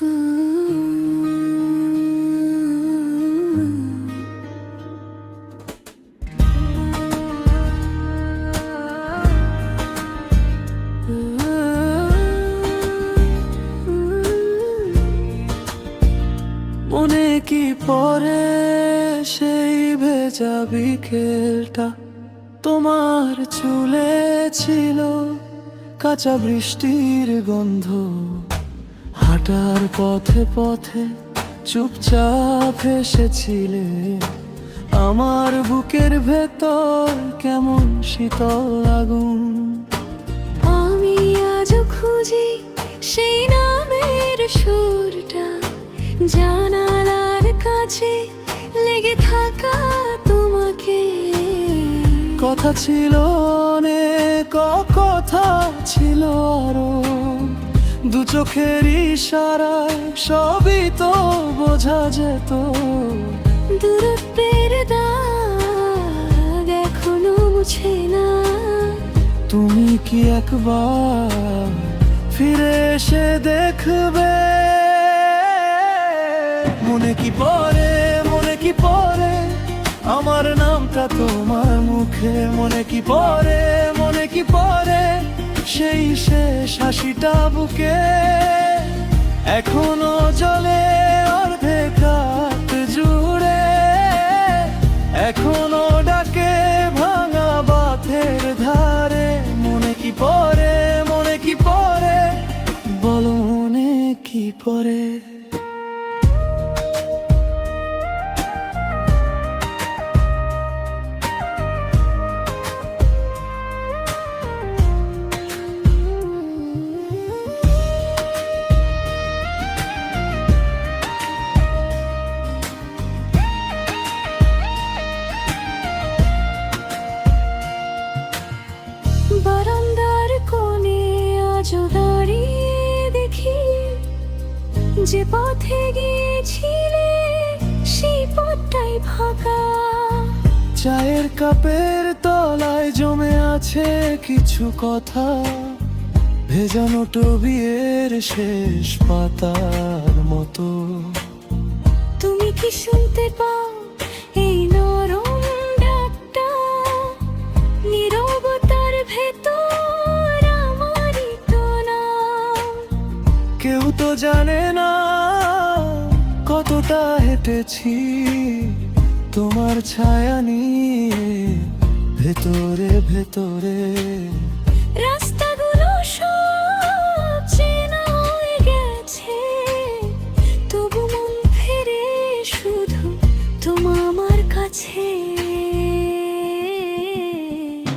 মনে কি পড়ে সেই ভেজা বিকেলটা, তোমার চুলে ছিল কাঁচা বৃষ্টির গন্ধ। হাঁটার পথে পথে চুপচাপ এসেছিলে, আমার বুকের ভেতর কেমন শীতল আগুন। আমি আজও খুঁজি সেই নামের সুরটা, জানালার কাছে লেগে থাকা তোমাকে। কথা ছিল অনেক, কথা ছিল আরো, দু চোখের ইশারায় সবই তো বোঝা যেত। দূরত্বের দাগ এখনো মুছে না, তুমি কি একবার ফিরে এসে দেখবে? মনে কি পড়ে, মনে কি পড়ে আমার নামটা তোমার মুখে? মনে কি পড়ে, মনে কি পড়ে সেই শেষ হাসিটা বুকে? এখনো জলে অর্ধেক রাত জুড়ে, এখনো ডাকে ভাঙা বাঁধের ধারে। মনে কি পড়ে, মনে কি পড়ে বলো, মনে কি পড়ে? বারান্দার কোণে আজও দাঁড়িয়ে দেখি, যে পথে গিয়েছিলে সেই পথটাই ফাঁকা। চায়ের কাপের তলায় জমে আছে কিছু কথা, ভেজানো টবিয়ের শেষ পাতার মতো। তুমি কি শুনতে পাও এই নরম ডাকটা? নীরবতার ভেতর আমারই তো নাম। কেউ তো জানে না কতটা হেঁটেছি তোমার ছায়া নিয়ে, ভেতরে ভেতরে। রাস্তাগুলো সব চেনা হয়ে গেছে, তবু মন ফেরে শুধু তোমার কাছে।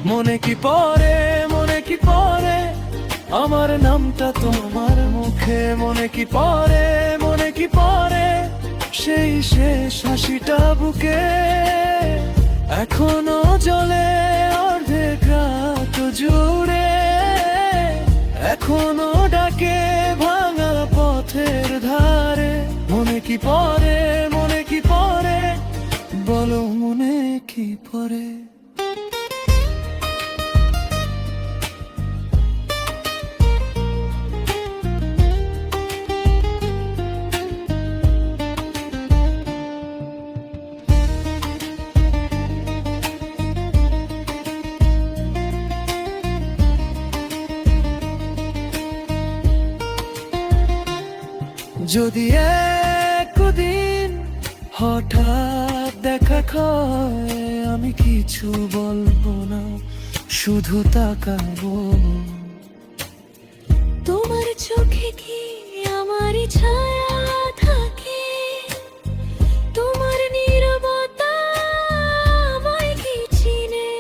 মনে কি পড়ে, মনে কি পড়ে আমার নামটা তোমার মুখে? মনে কি পড়ে, মনে কি পড়ে সেই শেষ হাসিটা বুকে? এখনো জলে অর্ধেক রাত জুড়ে, এখনো ডাকে ভাঙা পথের ধারে। মনে কি পড়ে, মনে কি পড়ে বলো, মনে কি পড়ে? যদি একদিন হঠাৎ দেখা হয়, আমি কিছু বলবো না, শুধু তাকাবো। তোমার চোখে কি আমারই ছায়া থাকে? তোমার নীরবতা আমায় কি চিনে?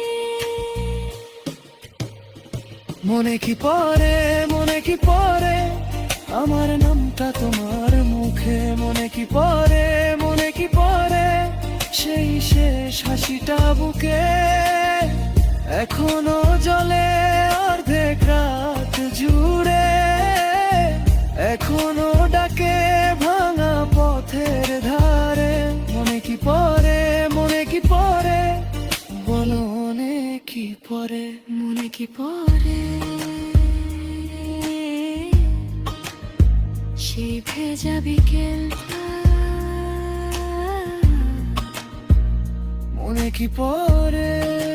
মনে কি পড়ে, মনে কি পড়ে আমার নামটা তোমার মুখে? মনে কি পড়ে, মনে কি পড়ে সেই শেষ হাসিটা বুকে? এখনো জলে অর্ধেক রাত জুড়ে, এখনো ডাকে ভাঙা পথের ধারে। মনে কি পড়ে, মনে কি পড়ে বলো, মনে কি পড়ে? মনে কি পড়ে সেই ভেজা বিকেলটা মনে কি পড়ে